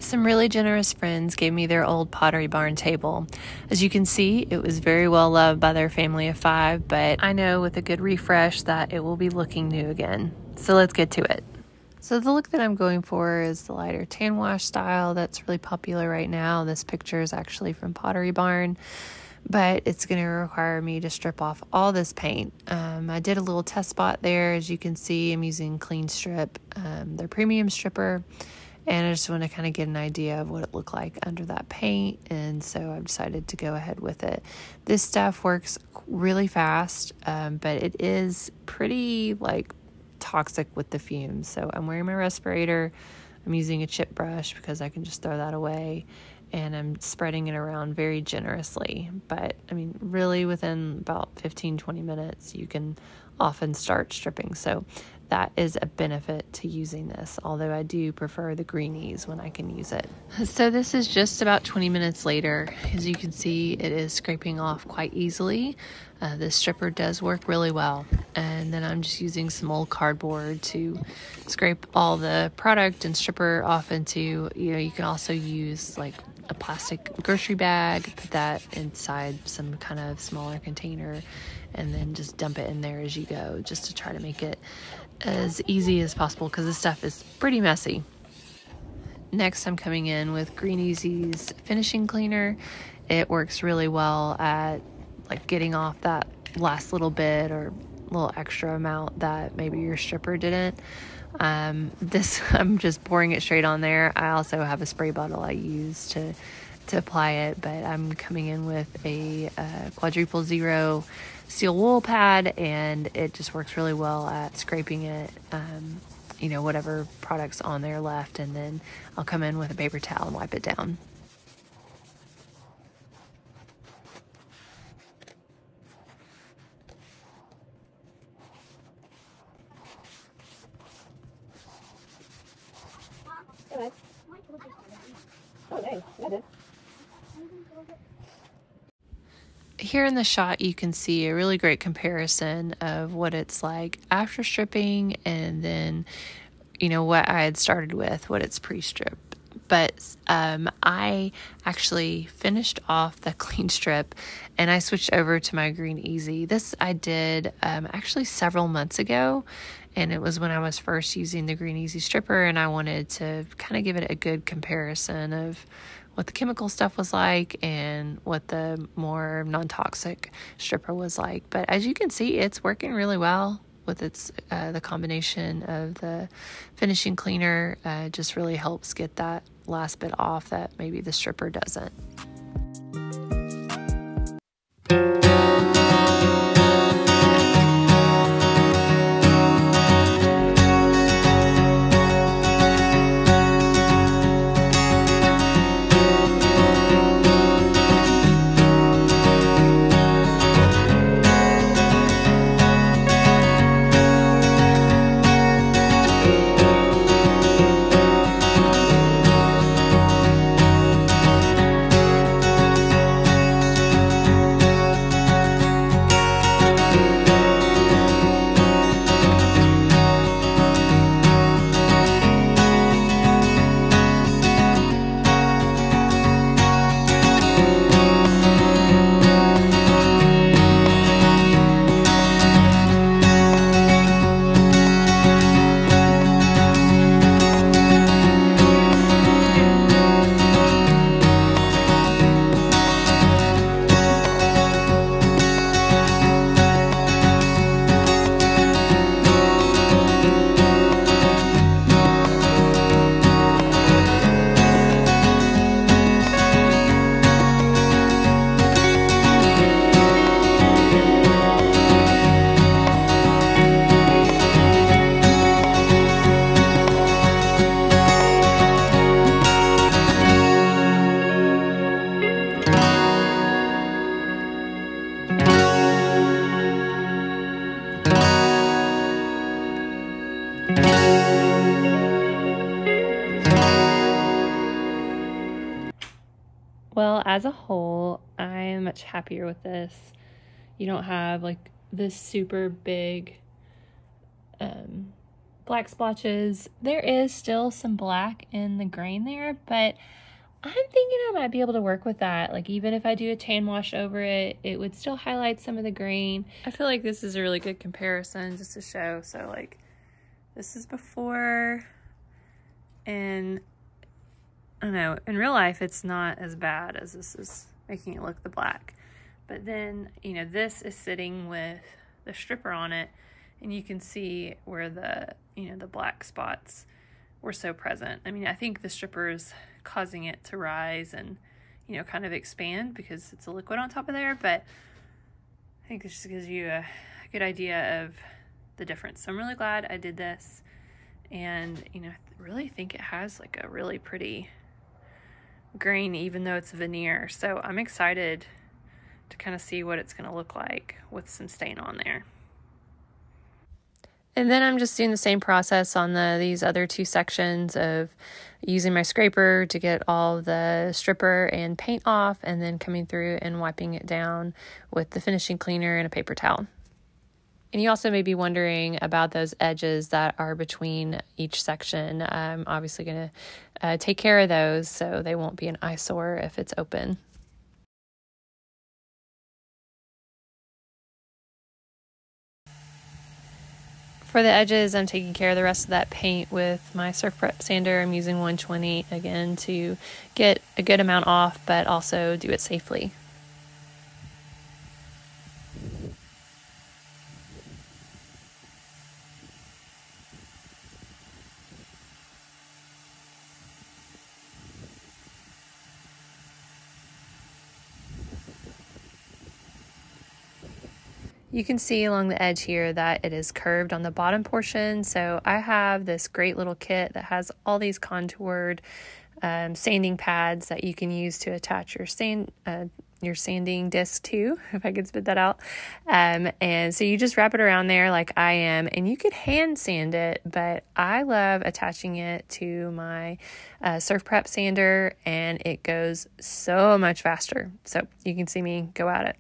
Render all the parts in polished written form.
Some really generous friends gave me their old Pottery Barn table. As you can see, it was very well loved by their family of 5, but I know with a good refresh that it will be looking new again. So let's get to it. So the look that I'm going for is the lighter tan wash style that's really popular right now. This picture is actually from Pottery Barn, but it's going to require me to strip off all this paint. I did a little test spot there. As you can see, I'm using Clean Strip, their premium stripper. And I just want to kind of get an idea of what it looked like under that paint. And so I've decided to go ahead with it. This stuff works really fast, but it is pretty toxic with the fumes. So I'm wearing my respirator. I'm using a chip brush because I can just throw that away. And I'm spreading it around very generously. But I mean, really within about 15-20 minutes, you can often start stripping. So that is a benefit to using this, although I do prefer the greenies when I can use it. So this is just about 20 minutes later. As you can see, it is scraping off quite easily. This stripper does work really well. And then I'm just using some old cardboard to scrape all the product and stripper off into, you can also use a plastic grocery bag, put that inside some kind of smaller container, and then just dump it in there as you go, just to try to make it as easy as possible because this stuff is pretty messy. Next, I'm coming in with Green Easy's finishing cleaner. It works really well at getting off that last little bit or little extra amount that maybe your stripper didn't. I'm just pouring it straight on there. I also have a spray bottle I use to apply it, but I'm coming in with a quadruple zero steel wool pad, and it just works really well at scraping it, whatever products on there left, and then I'll come in with a paper towel and wipe it down. Here in the shot, you can see a really great comparison of what it's like after stripping and then, what I had started with, what it's pre-strip. But I actually finished off the Clean Strip and I switched over to my Green Easy. This I did actually several months ago, and it was when I was first using the Green Easy stripper, and I wanted to kind of give it a good comparison of what the chemical stuff was like and what the more non-toxic stripper was like. But as you can see, it's working really well with its the combination of the finishing cleaner. Just really helps get that last bit off that maybe the stripper doesn't. Well, as a whole, I am much happier with this. You don't have like this super big black splotches. There is still some black in the grain there, but I'm thinking I might be able to work with that. Like, even if I do a tan wash over it, it would still highlight some of the grain. I feel like this is a really good comparison just to show. So like, this is before, and I don't know, in real life it's not as bad as this is making it look the black. But then, you know, this is sitting with the stripper on it, and you can see where the, you know, the black spots were so present. I mean, I think the stripper is causing it to rise and, you know, kind of expand because it's a liquid on top of there, but I think this just gives you a good idea of the difference. So I'm really glad I did this, and, you know, I really think it has like a really pretty grain, even though it's veneer. So I'm excited to kind of see what it's going to look like with some stain on there. And then I'm just doing the same process on these other two sections of using my scraper to get all the stripper and paint off, and then coming through and wiping it down with the finishing cleaner and a paper towel. And you also may be wondering about those edges that are between each section. I'm obviously going to take care of those so they won't be an eyesore if it's open. For the edges, I'm taking care of the rest of that paint with my Surf Prep sander. I'm using 120 again to get a good amount off, but also do it safely. You can see along the edge here that it is curved on the bottom portion. So I have this great little kit that has all these contoured sanding pads that you can use to attach your sanding disc to, if I could spit that out. And so you just wrap it around there like I am, and you could hand sand it, but I love attaching it to my Surf Prep sander, and it goes so much faster. So you can see me go at it.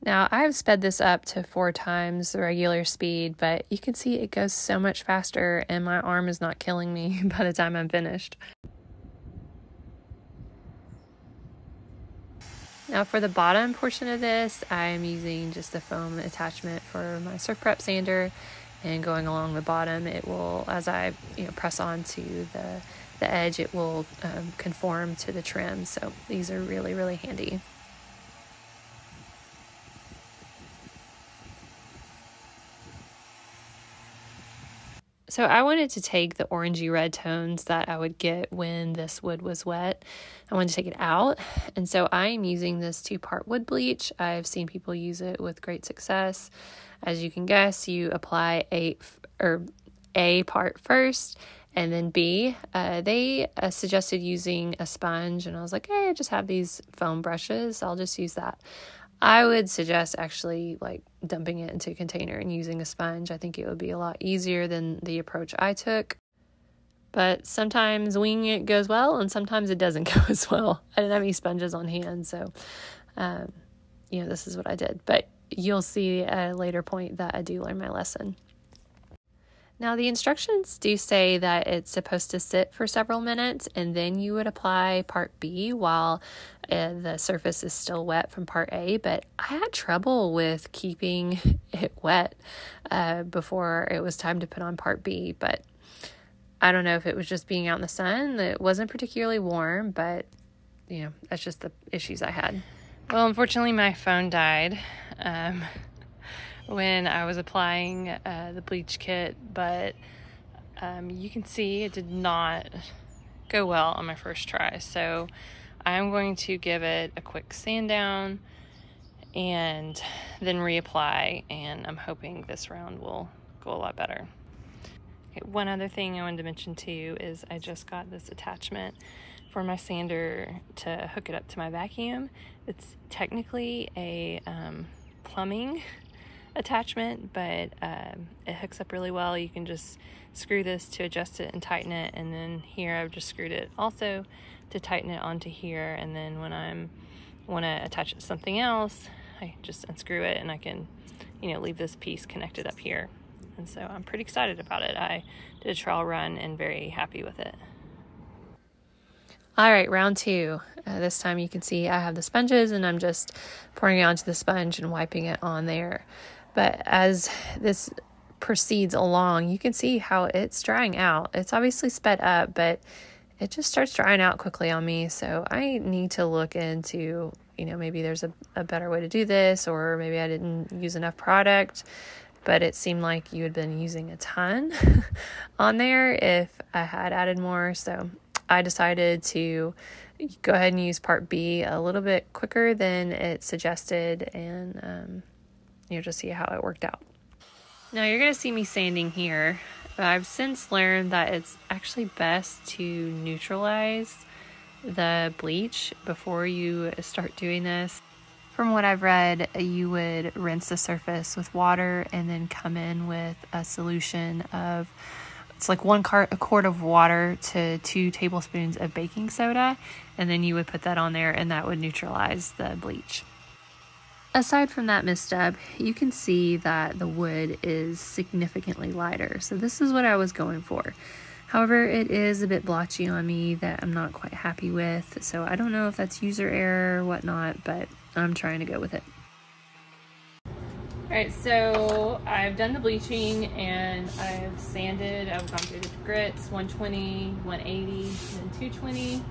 Now, I've sped this up to 4 times the regular speed, but you can see it goes so much faster, and my arm is not killing me by the time I'm finished. Now, for the bottom portion of this, I'm using just a foam attachment for my Surf Prep sander, and going along the bottom, it will, as I press onto the edge, it will conform to the trim. So these are really, really handy. So I wanted to take the orangey red tones that I would get when this wood was wet. I wanted to take it out. And so I'm using this 2-part wood bleach. I've seen people use it with great success. As you can guess, you apply A part first and then B. They suggested using a sponge, and I was like, hey, I just have these foam brushes. I'll just use that. I would suggest actually like dumping it into a container and using a sponge. I think it would be a lot easier than the approach I took. But sometimes winging it goes well, and sometimes it doesn't go as well. I didn't have any sponges on hand, so this is what I did. But you'll see at a later point that I do learn my lesson. Now, the instructions do say that it's supposed to sit for several minutes, and then you would apply part B while the surface is still wet from part A, but I had trouble with keeping it wet before it was time to put on part B, but I don't know if it was just being out in the sun. It wasn't particularly warm, but that's just the issues I had. Well, unfortunately, my phone died when I was applying the bleach kit, but you can see it did not go well on my first try. So I'm going to give it a quick sand down and then reapply, and I'm hoping this round will go a lot better. Okay, one other thing I wanted to mention too is I just got this attachment for my sander to hook it up to my vacuum. It's technically a plumbing attachment, but it hooks up really well. You can just screw this to adjust it and tighten it, and then here I've just screwed it also to tighten it onto here, and then when I'm want to attach it to something else, I just unscrew it and I can, you know, leave this piece connected up here. And so I'm pretty excited about it. I did a trial run and very happy with it. All right, round two. This time you can see I have the sponges and I'm just pouring it onto the sponge and wiping it on there. But as this proceeds along, you can see how it's drying out. It's obviously sped up, but it just starts drying out quickly on me. So I need to look into, you know, maybe there's a better way to do this, or maybe I didn't use enough product. But it seemed like you had been using a ton on there if I had added more. So I decided to go ahead and use part B a little bit quicker than it suggested, and you'll just see how it worked out. Now you're going to see me sanding here. I've since learned that it's actually best to neutralize the bleach before you start doing this. From what I've read, you would rinse the surface with water and then come in with a solution of, it's like a quart of water to 2 tablespoons of baking soda, and then you would put that on there and that would neutralize the bleach. Aside from that misstep, you can see that the wood is significantly lighter. So this is what I was going for. However, it is a bit blotchy on me that I'm not quite happy with. So I don't know if that's user error or whatnot, but I'm trying to go with it. All right, so I've done the bleaching and I've sanded. I've gone through the grits, 120, 180, and 220.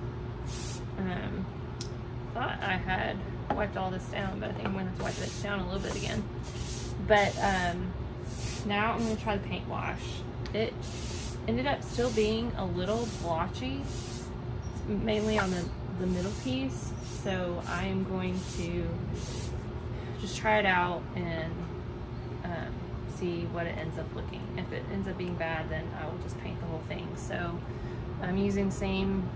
Thought I had wiped all this down, but I think I'm gonna have to wipe this down a little bit again. But now I'm gonna try the paint wash. It ended up still being a little blotchy, mainly on the middle piece. So I am going to just try it out and see what it ends up looking. If it ends up being bad, then I will just paint the whole thing. So I'm using the same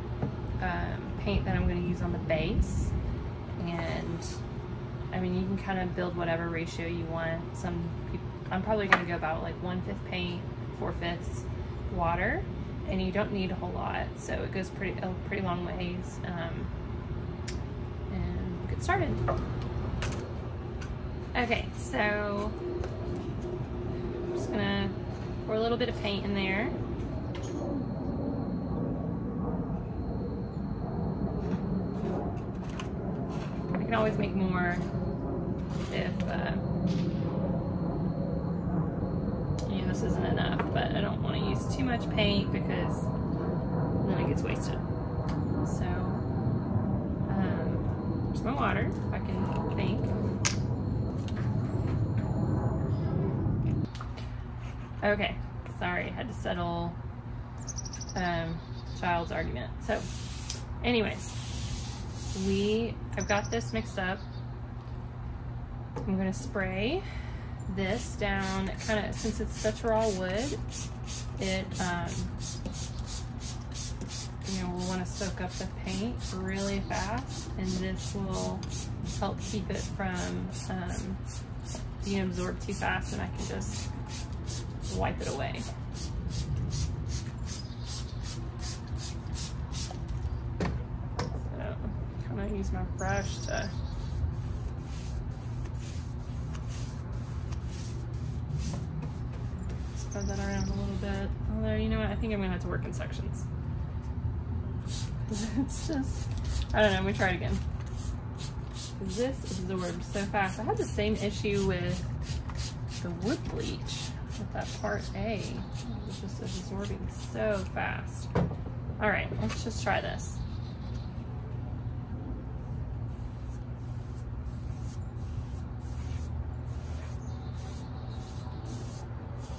paint that I'm going to use on the base, and I mean, you can kind of build whatever ratio you want. Some people, I'm probably going to go about like 1/5 paint, 4/5 water, and you don't need a whole lot, so it goes a pretty long ways. And we'll get started. Okay, so I'm just gonna pour a little bit of paint in there. I can always make more if you know, this isn't enough, but I don't want to use too much paint because then it gets wasted. So there's my water, if I can think. Okay, sorry, I had to settle child's argument. So anyways, I've got this mixed up. I'm gonna spray this down, kind of, since it's such raw wood, it you know, we'll want to soak up the paint really fast, and this will help keep it from being absorbed too fast, and I can just wipe it away. So I'm gonna use my brush to spread that around a little bit. Although, you know what, I think I'm gonna have to work in sections. It's just, I don't know, I'm gonna try it again. This absorbs so fast. I had the same issue with the wood bleach. With that part A, it was just absorbing so fast. All right, let's just try this.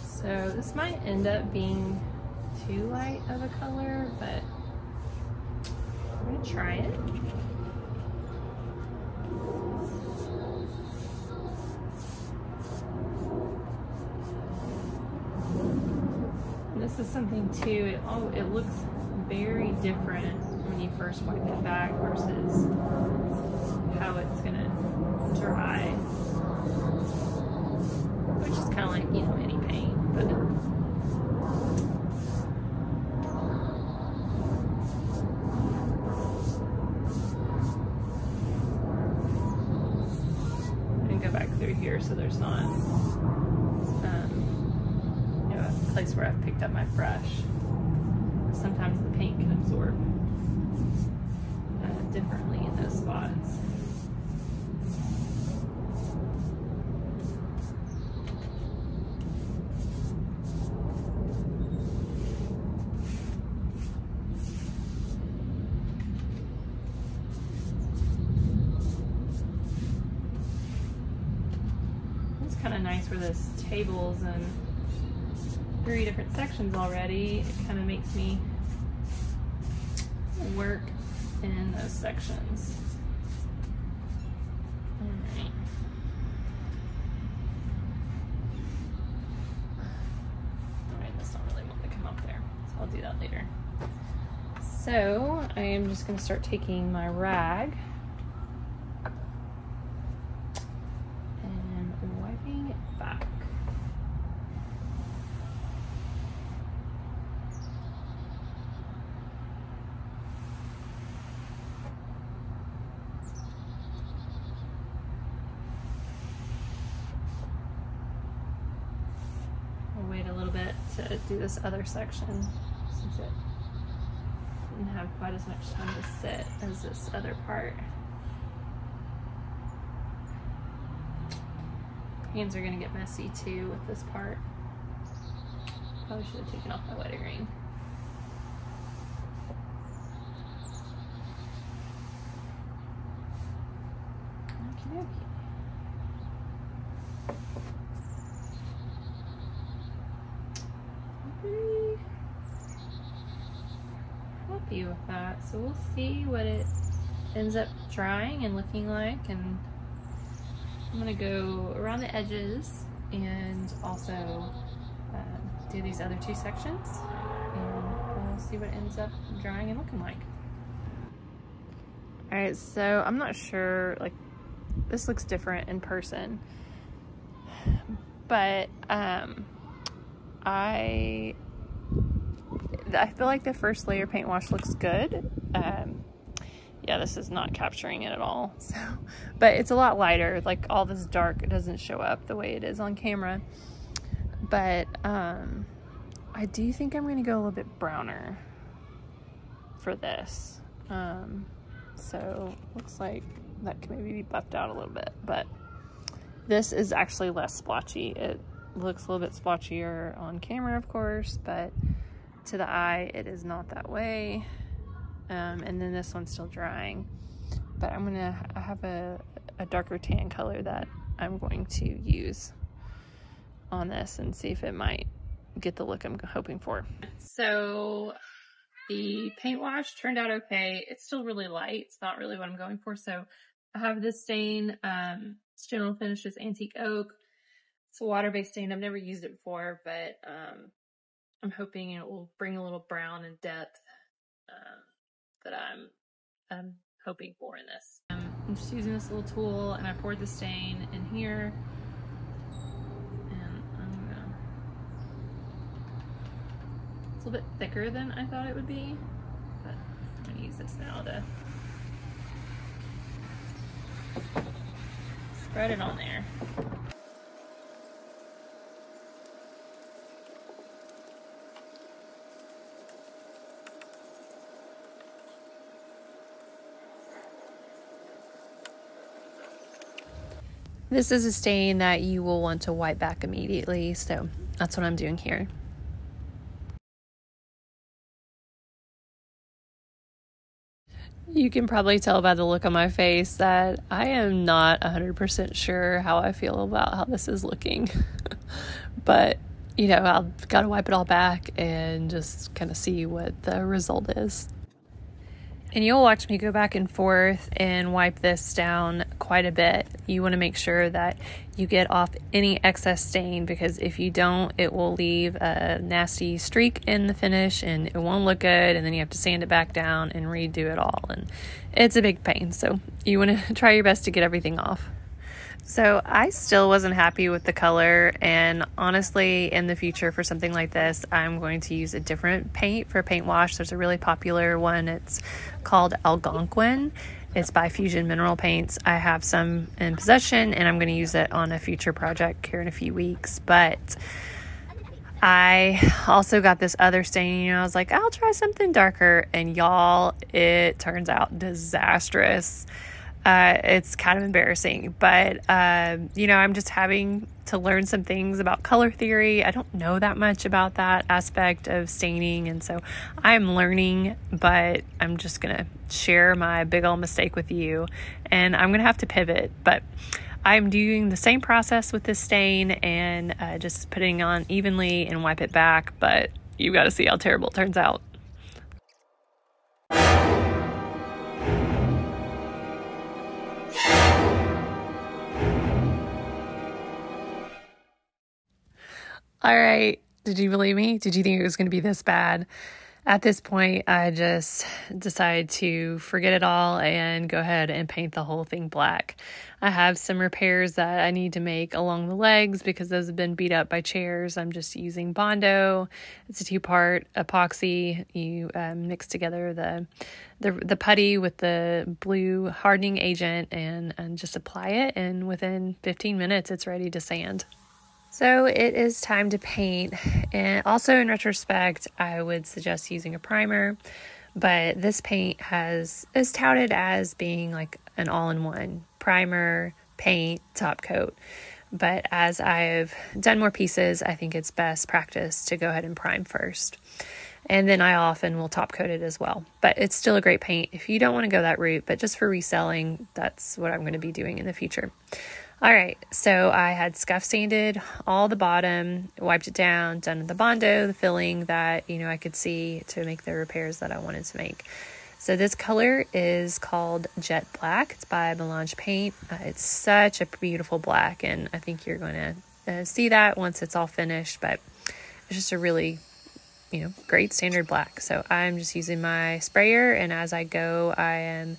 So this might end up being too light of a color, but I'm gonna try it. This is something too, it looks very different when you first wipe it back versus how it's gonna dry, which is kind of like, you know, any paint, but place where I've picked up my brush. Sometimes the paint can absorb differently in those spots. It's kind of nice where this table's in 3 different sections already. It kind of makes me work in those sections. Alright. Alright, this don't really want to come up there, so I'll do that later. So I am just going to start taking my rag and wiping it back. Wait a little bit to do this other section since it didn't have quite as much time to sit as this other part. Hands are gonna get messy too with this part. Probably should have taken off my wedding ring. Okie dokie. Happy with that, so we'll see what it ends up drying and looking like, and I'm gonna go around the edges and also do these other 2 sections, and we'll see what ends up drying and looking like. All right, so I'm not sure, like, this looks different in person, but I feel like the first layer paint wash looks good. Yeah, this is not capturing it at all. So, but it's a lot lighter. Like all this dark, it doesn't show up the way it is on camera. But I do think I'm going to go a little bit browner for this. So looks like that can maybe be buffed out a little bit. But this is actually less splotchy. It looks a little bit splotchier on camera, of course, but to the eye it is not that way. And then this one's still drying, but I'm gonna have a darker tan color that I'm going to use on this and see if it might get the look I'm hoping for. So the paint wash turned out okay. It's still really light. It's not really what I'm going for. So I have this stain, it's General Finishes Antique Oak. It's a water-based stain. I've never used it before, but I'm hoping it will bring a little brown and depth that I'm hoping for in this. I'm just using this little tool, and I poured the stain in here, and it's a little bit thicker than I thought it would be, but I'm gonna use this now to spread it on there. This is a stain that you will want to wipe back immediately, so that's what I'm doing here. You can probably tell by the look on my face that I am not 100% sure how I feel about how this is looking. But, you know, I've got to wipe it all back and just kind of see what the result is. And you'll watch me go back and forth and wipe this down quite a bit. You want to make sure that you get off any excess stain, because if you don't, it will leave a nasty streak in the finish and it won't look good, and then you have to sand it back down and redo it all, and it's a big pain. So you want to try your best to get everything off. So I still wasn't happy with the color, and honestly, in the future for something like this, I'm going to use a different paint for paint wash. There's a really popular one. It's called Algonquin. It's by Fusion Mineral Paints. I have some in possession, and I'm going to use it on a future project here in a few weeks. But I also got this other stain, and I was like, I'll try something darker, and y'all, it turns out disastrous. It's kind of embarrassing, but I'm just having to learn some things about color theory. I don't know that much about that aspect of staining, and so I'm learning, but I'm just gonna share my big old mistake with you, and I'm gonna have to pivot, but I'm doing the same process with this stain and just putting on evenly and wipe it back, but you got to see how terrible it turns out. All right, did you believe me? Did you think it was going to be this bad? At this point, I just decided to forget it all and go ahead and paint the whole thing black. I have some repairs that I need to make along the legs because those have been beat up by chairs. I'm just using Bondo. It's a 2-part epoxy. You mix together the putty with the blue hardening agent and just apply it, and within 15 minutes, it's ready to sand. So it is time to paint, and also in retrospect, I would suggest using a primer, but this paint is touted as being like an all-in-one primer, paint, top coat. But as I've done more pieces, I think it's best practice to go ahead and prime first. And then I often will top coat it as well. But it's still a great paint if you don't want to go that route, but just for reselling, that's what I'm going to be doing in the future. All right, so I had scuff sanded all the bottom, wiped it down, done the Bondo, the filling that, I could see to make the repairs that I wanted to make. So this color is called Jet Black. It's by Melange Paint. It's such a beautiful black, and I think you're going to see that once it's all finished, but it's just a really, great standard black. So I'm just using my sprayer, and as I go, I am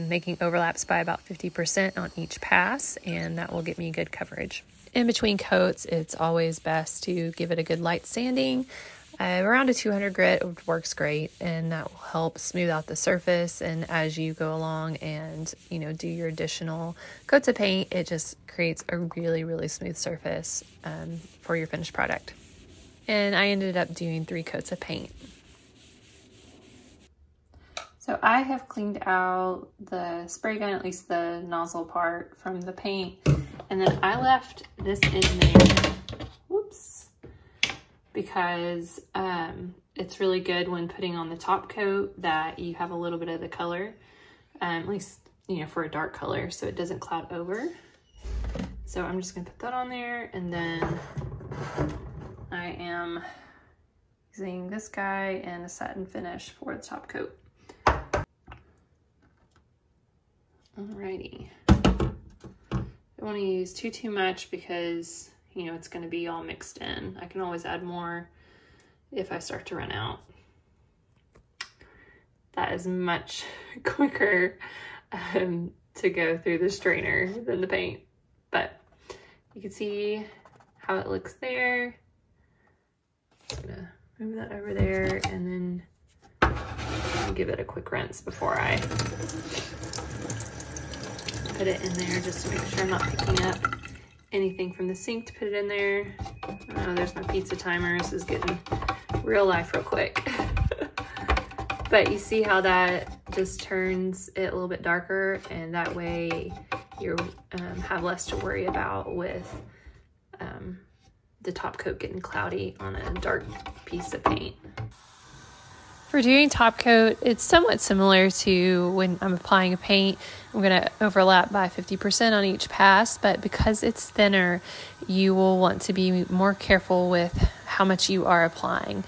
making overlaps by about 50% on each pass, and that will get me good coverage. In between coats, it's always best to give it a good light sanding. Around a 200 grit works great, and that will help smooth out the surface. And as you go along and do your additional coats of paint, it just creates a really, really smooth surface for your finished product. And I ended up doing 3 coats of paint. So I have cleaned out the spray gun, at least the nozzle part, from the paint, and then I left this in there, whoops, because it's really good when putting on the top coat that you have a little bit of the color, at least, for a dark color, so it doesn't cloud over. So I'm just gonna put that on there, and then I am using this guy and a satin finish for the top coat. Alrighty. Don't want to use too much because, it's going to be all mixed in. I can always add more if I start to run out. That is much quicker to go through the strainer than the paint. But you can see how it looks there. Just gonna move that over there, and then I'll give it a quick rinse before I put it in there, just to make sure I'm not picking up anything from the sink to put it in there. Oh, there's my pizza timer. This is getting real life real quick. But you see how that just turns it a little bit darker, and that way you have less to worry about with the top coat getting cloudy on a dark piece of paint. For doing top coat, it's somewhat similar to when I'm applying a paint. I'm going to overlap by 50% on each pass, but because it's thinner, you will want to be more careful with how much you are applying.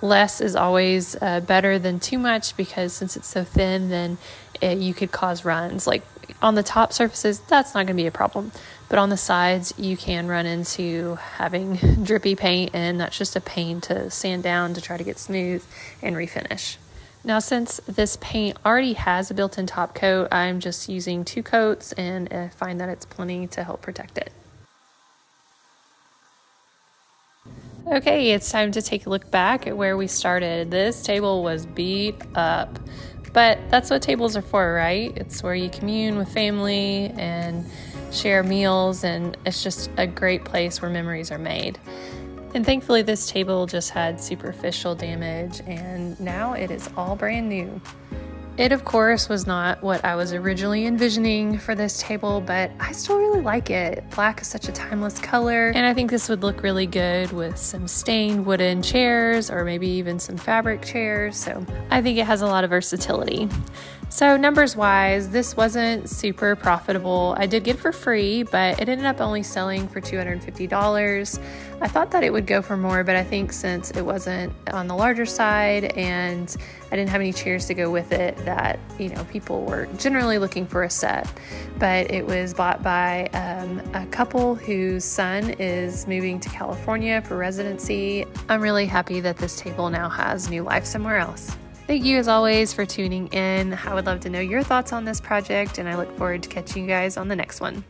Less is always better than too much, because since it's so thin, then you could cause runs. Like on the top surfaces, that's not going to be a problem. But on the sides, you can run into having drippy paint, and that's just a pain to sand down to try to get smooth and refinish. Now, since this paint already has a built-in top coat, I'm just using 2 coats, and I find that it's plenty to help protect it. Okay, it's time to take a look back at where we started. This table was beat up, but that's what tables are for, right? It's where you commune with family and share meals, and it's just a great place where memories are made. And thankfully this table just had superficial damage and now it is all brand new. It, of course, was not what I was originally envisioning for this table, but I still really like it. Black is such a timeless color, and I think this would look really good with some stained wooden chairs or maybe even some fabric chairs, so I think it has a lot of versatility. So numbers-wise, this wasn't super profitable. I did get it for free, but it ended up only selling for $250. I thought that it would go for more, but I think since it wasn't on the larger side and I didn't have any chairs to go with it, that, you know, people were generally looking for a set. But it was bought by a couple whose son is moving to California for residency. I'm really happy that this table now has new life somewhere else. Thank you as always for tuning in. I would love to know your thoughts on this project, and I look forward to catching you guys on the next one.